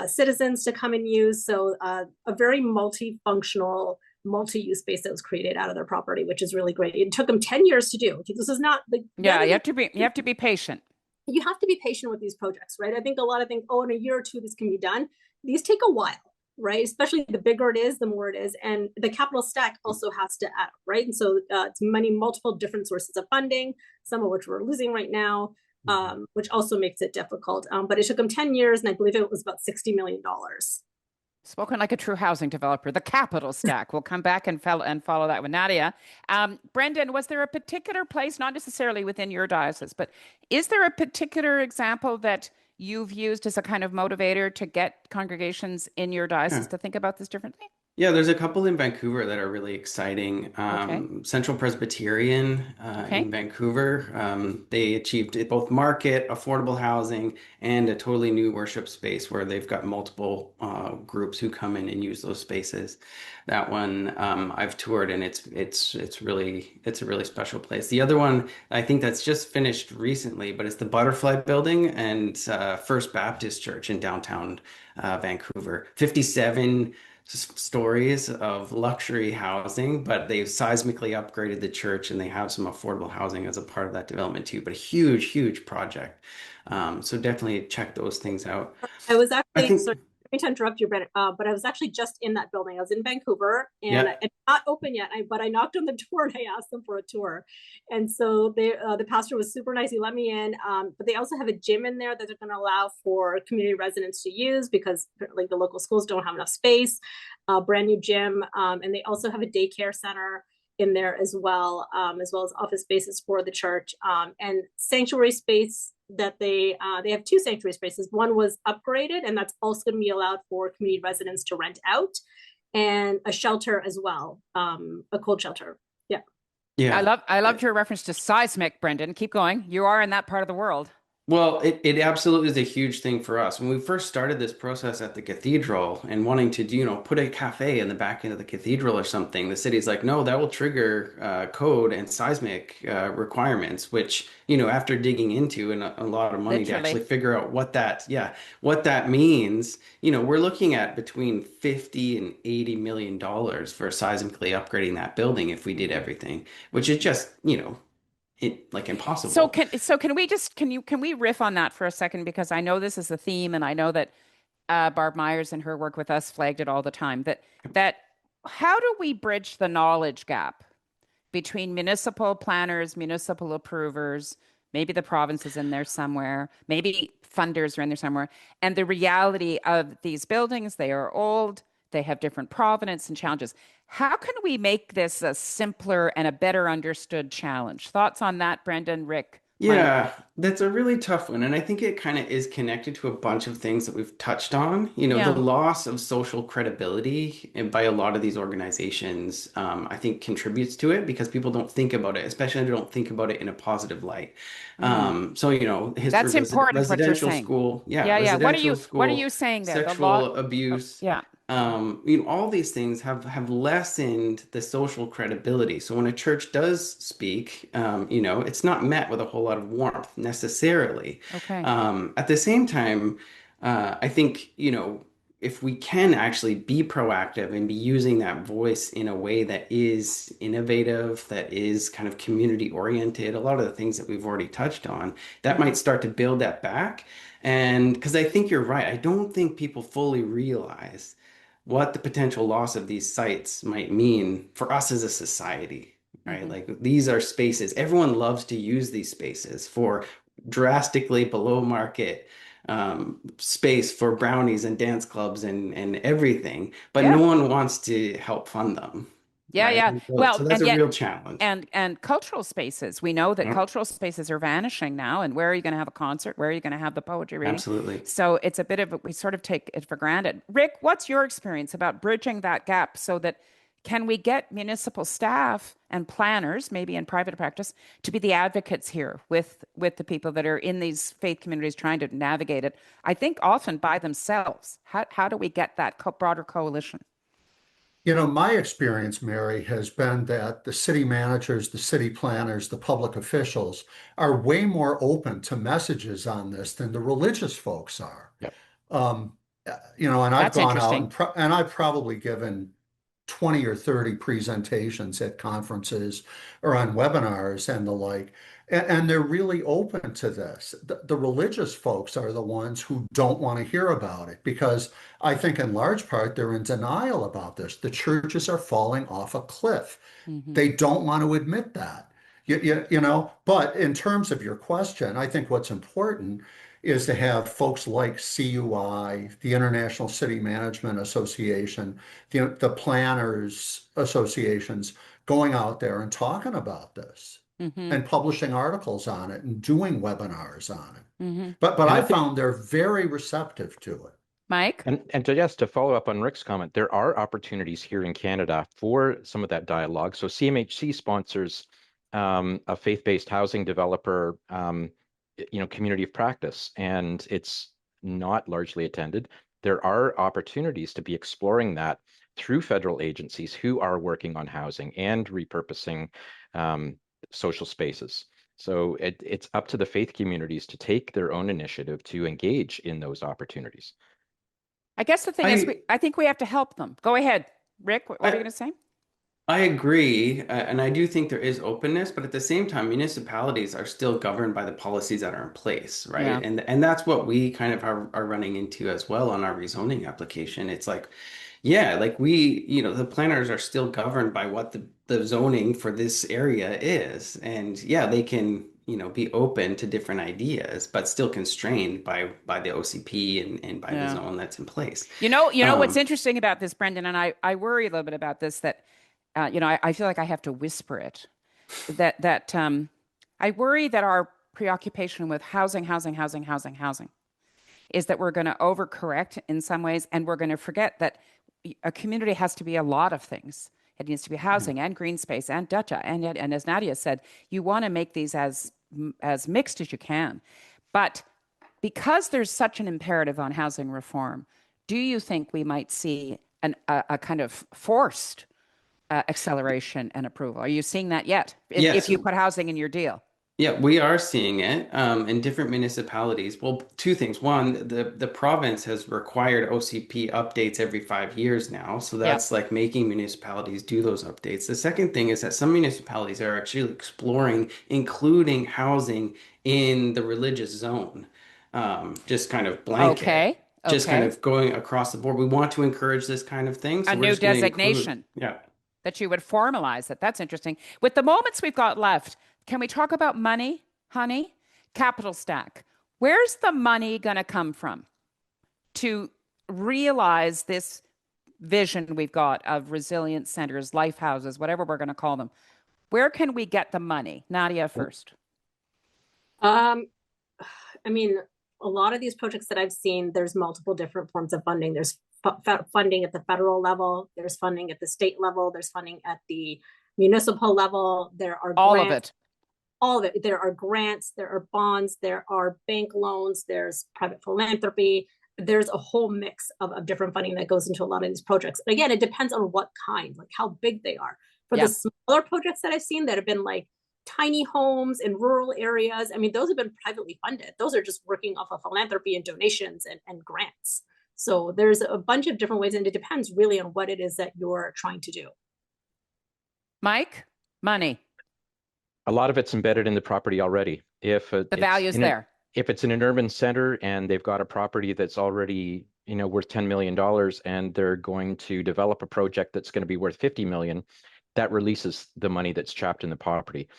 citizens to come and use. So a very multifunctional, multi-use space that was created out of their property, which is really great. It took them 10 years to do. This is not the Yeah, you have to be patient. You have to be patient with these projects, right? I think a lot of think, oh, in a year or two, this can be done. These take a while, right? Especially the bigger it is, the more it is. And the capital stack also has to add up, right? And so it's multiple different sources of funding, some of which we're losing right now, which also makes it difficult. But it took them 10 years, and I believe it was about $60 million. Spoken like a true housing developer. The capital stack. We'll come back and follow that with Nadia. Brendan, was there a particular place, not necessarily within your diocese, but is there a particular example that you've used as a kind of motivator to get congregations in your diocese to think about this differently? Yeah, there's a couple in Vancouver that are really exciting. Central Presbyterian in Vancouver, they achieved both market, affordable housing, and a totally new worship space where they've got multiple groups who come in and use those spaces. That one I've toured, and it's a really special place. The other one I think that's just finished recently, but it's the Butterfly Building and First Baptist Church in downtown Vancouver. 57 stories of luxury housing, but they've seismically upgraded the church and they have some affordable housing as a part of that development too. But a huge project. So definitely check those things out. I was actually, sorry to interrupt you, Brett, but I was actually just in that building. I was in Vancouver, and it's not open yet, but I knocked on the door and I asked them for a tour. And so the pastor was super nice. He let me in, but they also have a gym in there that they're going to allow for community residents to use because like the local schools don't have enough space, brand new gym. And they also have a daycare center in there as well as office spaces for the church, and sanctuary space that they have two sanctuary spaces. One was upgraded, and that's also going to be allowed for community residents to rent out, and a shelter as well, a cold shelter. Yeah, I loved your reference to seismic, Brendan. Keep going. You are in that part of the world. Well, it absolutely is a huge thing for us. When we first started this process at the cathedral and wanting to, put a cafe in the back end of the cathedral or something, the city's like, no, that will trigger code and seismic requirements, which, after digging into and a lot of money to actually figure out what that means, we're looking at between $50 and $80 million for seismically upgrading that building if we did everything, which is just, impossible. So can we riff on that for a second, because I know this is a theme, and I know that Barb Myers in her work with us flagged it all the time, that how do we bridge the knowledge gap between municipal planners, municipal approvers, maybe the province is in there somewhere, maybe funders are in there somewhere, and the reality of these buildings? They are old, they have different provenance and challenges. How can we make this a simpler and a better understood challenge? Thoughts on that, Brendan, Rick? Yeah, that's a really tough one. And I think it kind of is connected to a bunch of things that we've touched on. The loss of social credibility by a lot of these organizations, I think contributes to it because people don't think about it, especially if they don't think about it in a positive light. That's important, residential what you're saying. School. Residential school, what are you saying there? Sexual abuse. All these things have lessened the social credibility. So when a church does speak, it's not met with a whole lot of warmth necessarily. At the same time, I think, if we can actually be proactive and be using that voice in a way that is innovative, that is kind of community oriented, a lot of the things that we've already touched on, that might start to build that back. And because I think you're right, I don't think people fully realize what the potential loss of these sites might mean for us as a society, right? Like these are spaces, everyone loves to use these spaces for drastically below market space for brownies and dance clubs and everything, but no one wants to help fund them. So that's a real challenge. And cultural spaces. We know that cultural spaces are vanishing now. And where are you going to have a concert? Where are you going to have the poetry reading? Absolutely. So it's a bit of we sort of take it for granted. Rick, what's your experience about bridging that gap so that can we get municipal staff and planners, maybe in private practice, to be the advocates here with the people that are in these faith communities trying to navigate it? I think often by themselves. How do we get that broader coalition? You know, my experience, Mary, has been that the city managers, the city planners, the public officials are way more open to messages on this than the religious folks are. Yep. You know, and I've That's gone out interesting. and I've probably given 20 or 30 presentations at conferences or on webinars and the like. And they're really open to this. The religious folks are the ones who don't want to hear about it because I think in large part they're in denial about this. The churches are falling off a cliff. Mm-hmm. They don't want to admit that. You know, but in terms of your question, I think what's important is to have folks like CUI, the International City Management Association, the planners associations going out there and talking about this Mm-hmm. and publishing articles on it and doing webinars on it. Mm-hmm. But And I I think, found they're very receptive to it. Mike? and to follow up on Rick's comment, there are opportunities here in Canada for some of that dialogue. So CMHC sponsors a faith-based housing developer, community of practice, and it's not largely attended. There are opportunities to be exploring that through federal agencies who are working on housing and repurposing social spaces. So it's up to the faith communities to take their own initiative to engage in those opportunities. I guess the thing is, I think we have to help them. Go ahead, Rick. What are you going to say? I agree, and I do think there is openness, but at the same time, municipalities are still governed by the policies that are in place, right? Yeah. And that's what we kind of are running into as well on our rezoning application. It's like, yeah, like the planners are still governed by what the zoning for this area is. And yeah, they can, be open to different ideas, but still constrained by the OCP and by the zone that's in place. You know what's interesting about this, Brendan, and I worry a little bit about this, that I feel like I have to whisper it, that I worry that our preoccupation with housing is that we're going to overcorrect in some ways, and we're going to forget that a community has to be a lot of things. It needs to be housing and green space and dacha, and as Nadia said, you want to make these as mixed as you can. But because there's such an imperative on housing reform, do you think we might see a kind of forced acceleration and approval? Are you seeing that yet? If you put housing in your deal? Yeah, we are seeing it in different municipalities. Well, two things. One, the province has required OCP updates every 5 years now. So that's like making municipalities do those updates. The second thing is that some municipalities are actually exploring including housing in the religious zone, just kind of blanket. Okay. Just kind of going across the board. We want to encourage this kind of thing. So a new designation. That you would formalize it. That's interesting. With the moments we've got left, can we talk about money, honey? Capital stack. Where's the money going to come from to realize this vision we've got of resilient centers, life houses, whatever we're going to call them? Where can we get the money? Nadia first. I mean, a lot of these projects that I've seen, there's multiple different forms of funding. There's funding at the federal level. There's funding at the state level. There's funding at the municipal level. There are all of it. All of it. There are grants, there are bonds, there are bank loans, there's private philanthropy. There's a whole mix of different funding that goes into a lot of these projects. But again, it depends on what kind, like how big they are. For the smaller projects that I've seen that have been like tiny homes in rural areas, I mean, those have been privately funded. Those are just working off of philanthropy and donations and grants. So there's a bunch of different ways, and it depends really on what it is that you're trying to do. Mike, money. A lot of it's embedded in the property already. If the value's there. If it's in an urban center and they've got a property that's already, worth $10 million and they're going to develop a project that's going to be worth 50 million, that releases the money that's trapped in the property.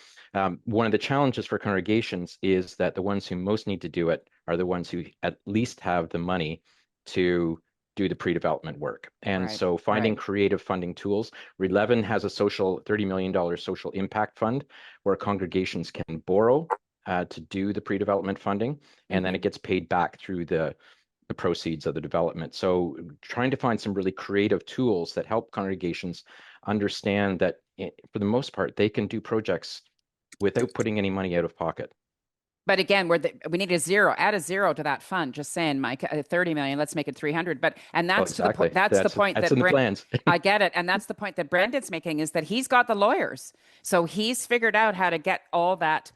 One of the challenges for congregations is that the ones who most need to do it are the ones who at least have the money to do the pre-development work. And so finding creative funding tools. Relevin has a $30 million social impact fund where congregations can borrow to do the pre-development funding, and then it gets paid back through the proceeds of the development. So trying to find some really creative tools that help congregations understand that for the most part, they can do projects without putting any money out of pocket. But again, we need a zero. Add a zero to that fund. Just saying, Mike, 30 million. Let's make it 300. And that's to the point. That's the point that's that in the plans. I get it, and that's the point that Brendan's making, is that he's got the lawyers, so he's figured out how to get all that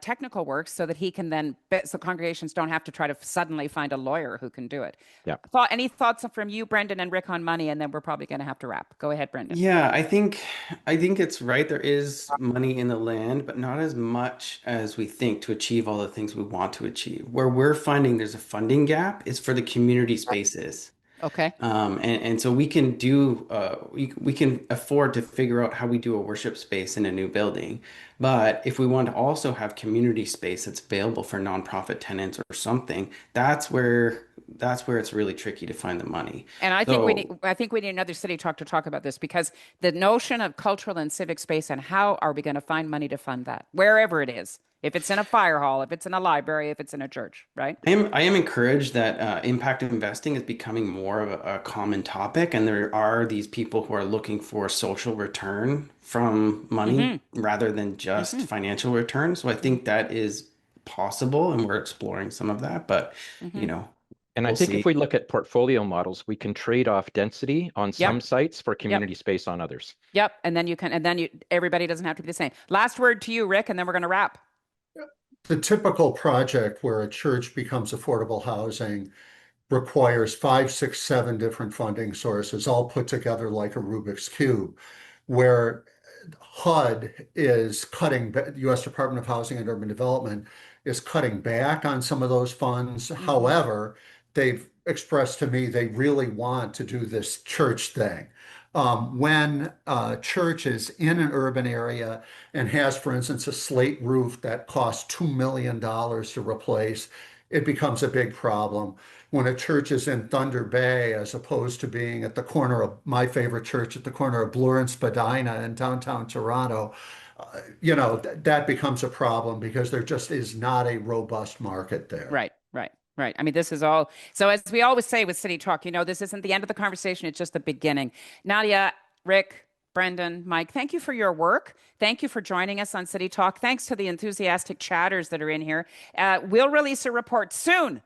technical work so that he can then, so congregations don't have to try to suddenly find a lawyer who can do it. Yeah. Any thoughts from you, Brendan and Rick, on money? And then we're probably going to have to wrap. Go ahead, Brendan. Yeah, I think it's right. There is money in the land, but not as much as we think to achieve all the things we want to achieve. Where we're finding there's a funding gap is for the community spaces. Okay. And so we can do we can afford to figure out how we do a worship space in a new building. But if we want to also have community space that's available for nonprofit tenants or something, that's where it's really tricky to find the money. And I think we need another City Talk to talk about this, because the notion of cultural and civic space, and how are we going to find money to fund that, wherever it is. If it's in a fire hall, if it's in a library, if it's in a church, right? I am encouraged that impact investing is becoming more of a common topic, and there are these people who are looking for social return from money rather than just financial return. So I think that is possible, and we're exploring some of that. But And I think if we look at portfolio models, we can trade off density on some sites for community space on others. Yep. And then everybody doesn't have to be the same. Last word to you, Rick, and then we're going to wrap. The typical project where a church becomes affordable housing requires 5, 6, 7 different funding sources, all put together like a Rubik's Cube, where HUD is cutting, U.S. Department of Housing and Urban Development is cutting back on some of those funds. However, they've expressed to me they really want to do this church thing. When a church is in an urban area and has, for instance, a slate roof that costs $2 million to replace, it becomes a big problem. When a church is in Thunder Bay, as opposed to being at the corner of my favorite church, at the corner of Bloor and Spadina in downtown Toronto, that becomes a problem, because there just is not a robust market there. Right. I mean, this is all. So as we always say with City Talk, this isn't the end of the conversation. It's just the beginning. Nadia, Rick, Brendan, Mike, thank you for your work. Thank you for joining us on City Talk. Thanks to the enthusiastic chatters that are in here. We'll release a report soon,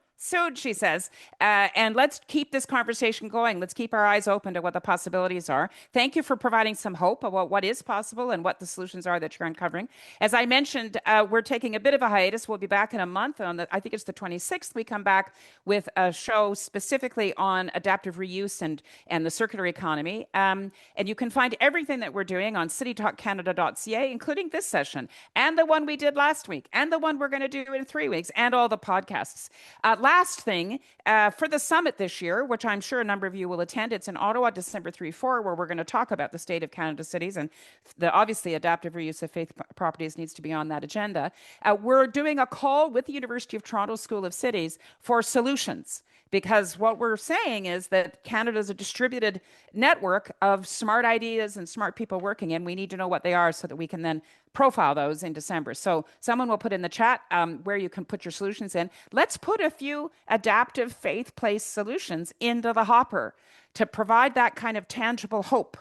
she says. And let's keep this conversation going. Let's keep our eyes open to what the possibilities are. Thank you for providing some hope about what is possible and what the solutions are that you're uncovering. As I mentioned, we're taking a bit of a hiatus. We'll be back in a month. I think it's the 26th. We come back with a show specifically on adaptive reuse and the circular economy. And you can find everything that we're doing on citytalkcanada.ca, including this session, and the one we did last week, and the one we're going to do in 3 weeks, and all the podcasts. Last thing, for the summit this year, which I'm sure a number of you will attend, it's in Ottawa, December 3-4, where we're going to talk about the state of Canada cities, and obviously adaptive reuse of faith properties needs to be on that agenda. We're doing a call with the University of Toronto School of Cities for solutions, because what we're saying is that Canada is a distributed network of smart ideas and smart people working, and we need to know what they are so that we can then profile those in December. So someone will put in the chat where you can put your solutions in. Let's put a few adaptive faith-placed solutions into the hopper to provide that kind of tangible hope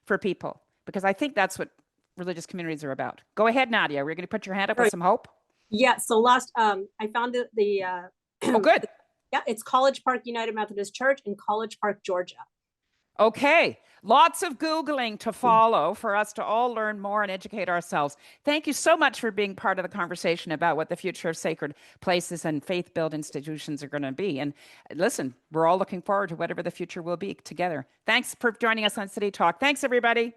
for people, because I think that's what religious communities are about. Go ahead, Nadia. We're going to put your hand up with some hope. Yeah. So I found the oh, good. Yeah, it's College Park United Methodist Church in College Park, Georgia. Okay. Lots of Googling to follow for us to all learn more and educate ourselves. Thank you so much for being part of the conversation about what the future of sacred places and faith-built institutions are going to be. And listen, we're all looking forward to whatever the future will be together. Thanks for joining us on City Talk. Thanks, everybody.